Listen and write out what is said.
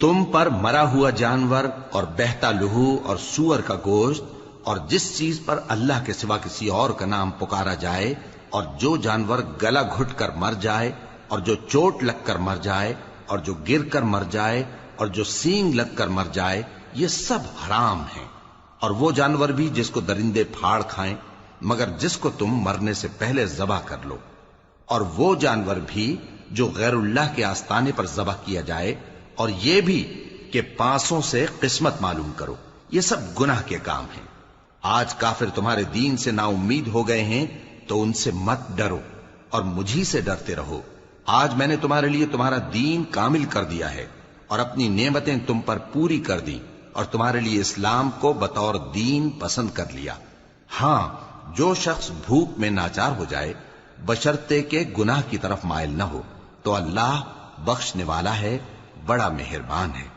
تم پر مرا ہوا جانور اور بہتا لہو اور سور کا گوشت اور جس چیز پر اللہ کے سوا کسی اور کا نام پکارا جائے اور جو جانور گلا گھٹ کر مر جائے اور جو چوٹ لگ کر مر جائے اور جو گر کر مر جائے اور جو سینگ لگ کر مر جائے، یہ سب حرام ہیں۔ اور وہ جانور بھی جس کو درندے پھاڑ کھائیں مگر جس کو تم مرنے سے پہلے ذبح کر لو، اور وہ جانور بھی جو غیر اللہ کے آستانے پر ذبح کیا جائے، اور یہ بھی کہ پانسوں سے قسمت معلوم کرو، یہ سب گناہ کے کام ہیں۔ آج کافر تمہارے دین سے نا امید ہو گئے ہیں تو ان سے مت ڈرو اور مجھی سے ڈرتے رہو۔ آج میں نے تمہارے لیے تمہارا دین کامل کر دیا ہے اور اپنی نعمتیں تم پر پوری کر دی اور تمہارے لیے اسلام کو بطور دین پسند کر لیا۔ ہاں، جو شخص بھوک میں ناچار ہو جائے بشرطے کہ گناہ کی طرف مائل نہ ہو تو اللہ بخشنے والا ہے، بڑا مہربان ہے۔